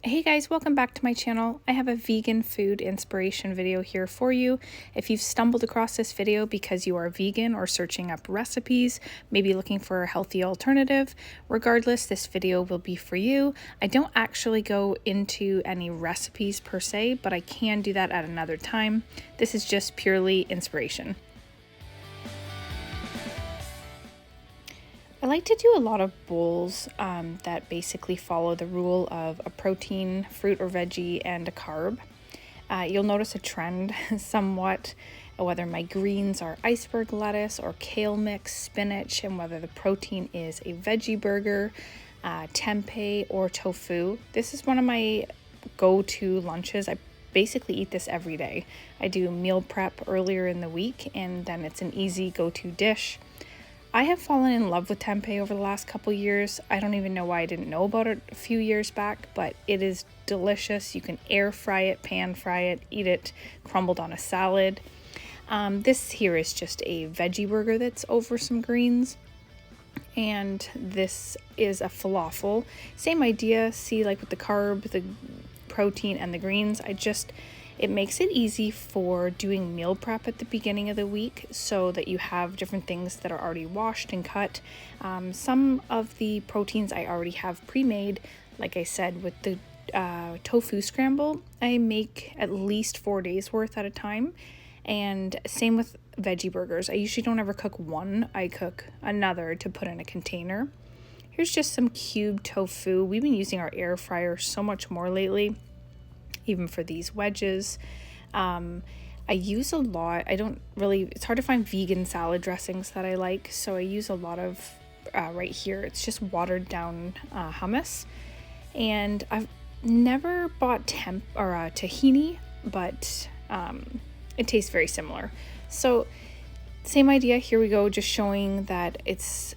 Hey guys, welcome back to my channel. I have a vegan food inspiration video here for you. If you've stumbled across this video because you are vegan or searching up recipes, maybe looking for a healthy alternative, regardless, this video will be for you. I don't actually go into any recipes per se, but I can do that at another time. This is just purely inspiration. I like to do a lot of bowls that basically follow the rule of a protein, fruit or veggie, and a carb. You'll notice a trend somewhat, whether my greens are iceberg lettuce or kale mix, spinach, and whether the protein is a veggie burger, tempeh, or tofu. This is one of my go-to lunches. I basically eat this every day. I do meal prep earlier in the week, and then it's an easy go-to dish. I have fallen in love with tempeh over the last couple years. I don't even know why I didn't know about it a few years back, but it is delicious. You can air fry it, pan fry it, eat it crumbled on a salad. This here is just a veggie burger that's over some greens. And this is a falafel. Same idea, see, like with the carb, the protein, and the greens. It makes it easy for doing meal prep at the beginning of the week so that you have different things that are already washed and cut. Some of the proteins I already have pre-made. Like I said, with the tofu scramble, I make at least 4 days worth at a time. And same with veggie burgers. I usually don't ever cook one, I cook another to put in a container. Here's just some cubed tofu. We've been using our air fryer so much more lately, even for these wedges. I use a lot, it's hard to find vegan salad dressings that I like, so I use a lot of, right here, it's just watered down hummus. And I've never bought tahini, but it tastes very similar. So same idea, here we go, just showing that it's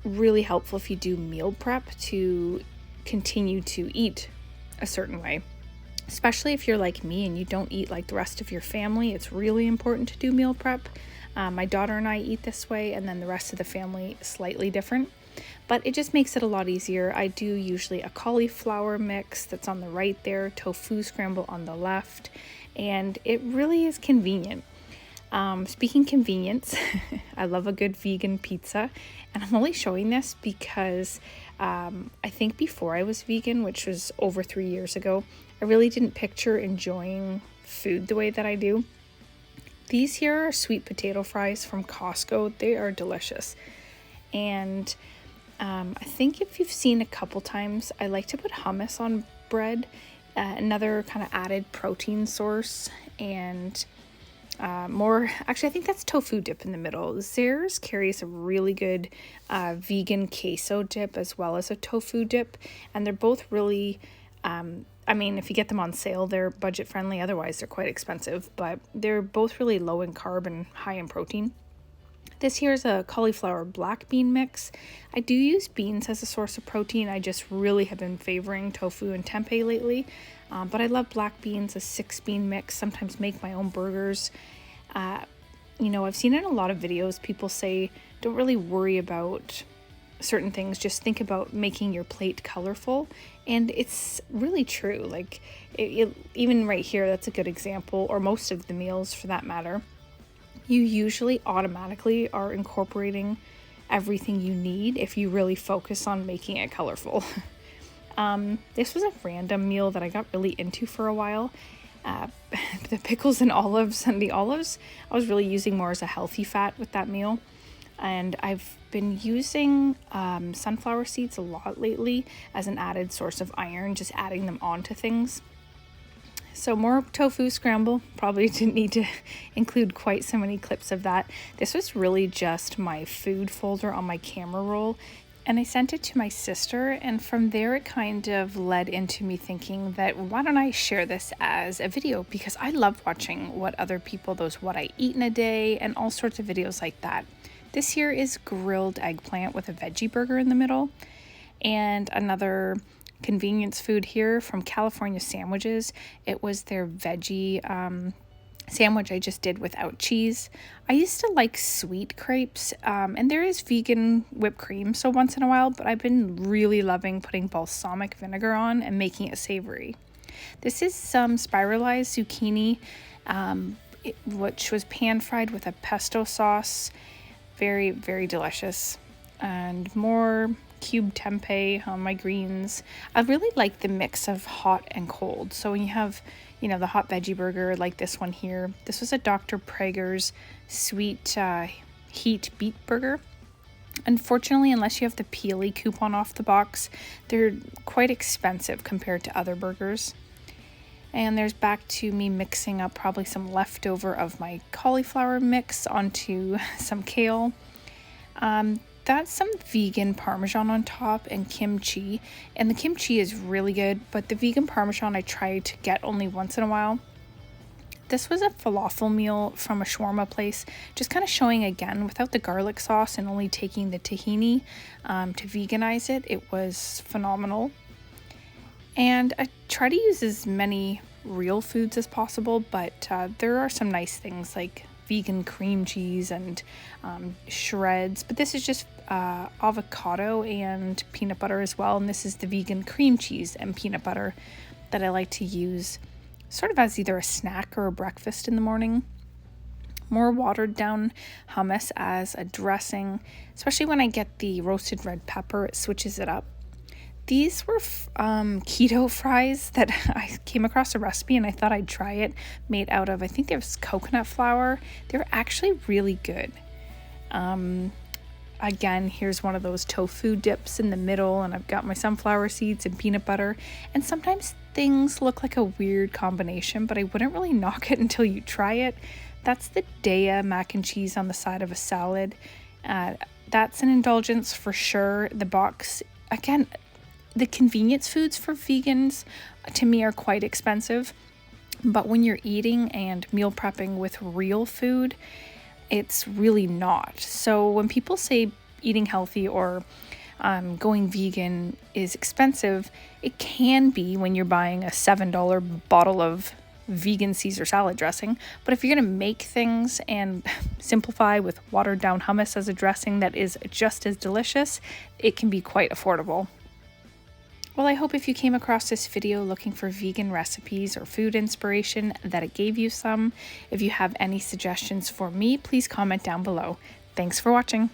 really helpful if you do meal prep to continue to eat a certain way. Especially if you're like me and you don't eat like the rest of your family, it's really important to do meal prep. My daughter and I eat this way, and then the rest of the family slightly different. But it just makes it a lot easier. I do usually a cauliflower mix that's on the right there, tofu scramble on the left, and it really is convenient. Speaking convenience, I love a good vegan pizza, and I'm only showing this because I think before I was vegan, which was over 3 years ago, I really didn't picture enjoying food the way that I do. These here are sweet potato fries from Costco. They are delicious. And I think if you've seen a couple times, I like to put hummus on bread, another kind of added protein source, and I think that's tofu dip in the middle. Zares carries a really good vegan queso dip as well as a tofu dip, and they're both really, if you get them on sale, they're budget friendly. Otherwise, they're quite expensive, but they're both really low in carb and high in protein. This here is a cauliflower black bean mix. I do use beans as a source of protein. I just really have been favoring tofu and tempeh lately. But I love black beans, a 6-bean mix, sometimes make my own burgers. I've seen in a lot of videos, people say, don't really worry about certain things, just think about making your plate colorful. And it's really true. Like, even right here, that's a good example, or most of the meals for that matter. You usually automatically are incorporating everything you need if you really focus on making it colorful. This was a random meal that I got really into for a while. The pickles and olives, I was really using more as a healthy fat with that meal. And I've been using sunflower seeds a lot lately as an added source of iron, just adding them onto things. So more tofu scramble, probably didn't need to include quite so many clips of that. This was really just my food folder on my camera roll, and I sent it to my sister, and from there it kind of led into me thinking that why don't I share this as a video, because I love watching what I eat in a day and all sorts of videos like that. This here is grilled eggplant with a veggie burger in the middle, and another convenience food here from California Sandwiches. It was their veggie sandwich I just did without cheese. I used to like sweet crepes, and there is vegan whipped cream, so once in a while, but I've been really loving putting balsamic vinegar on and making it savory. This is some spiralized zucchini, which was pan fried with a pesto sauce. Very, very delicious. And more cube tempeh on my greens. I really like the mix of hot and cold. So when you have, the hot veggie burger like this one here, this was a Dr. Prager's sweet heat beet burger. Unfortunately, unless you have the peely coupon off the box, they're quite expensive compared to other burgers. And there's back to me mixing up probably some leftover of my cauliflower mix onto some kale. That's some vegan Parmesan on top and kimchi. And the kimchi is really good, but the vegan Parmesan I try to get only once in a while. This was a falafel meal from a shawarma place, just kind of showing again without the garlic sauce and only taking the tahini to veganize it. It was phenomenal. And I try to use as many real foods as possible, but there are some nice things like vegan cream cheese and shreds, but this is just avocado and peanut butter as well, and this is the vegan cream cheese and peanut butter that I like to use sort of as either a snack or a breakfast in the morning. More watered down hummus as a dressing, especially when I get the roasted red pepper, it switches it up. These were keto fries that I came across a recipe and I thought I'd try it, made out of, I think there was coconut flour. They were actually really good. Again, here's one of those tofu dips in the middle, and I've got my sunflower seeds and peanut butter. And sometimes things look like a weird combination, but I wouldn't really knock it until you try it. That's the Daya mac and cheese on the side of a salad. That's an indulgence for sure. The box, again, the convenience foods for vegans to me are quite expensive, but when you're eating and meal prepping with real food, it's really not. So when people say eating healthy or going vegan is expensive, it can be when you're buying a $7 bottle of vegan Caesar salad dressing. But if you're going to make things and simplify with watered down hummus as a dressing that is just as delicious, it can be quite affordable. Well, I hope if you came across this video looking for vegan recipes or food inspiration that it gave you some. If you have any suggestions for me, please comment down below. Thanks for watching.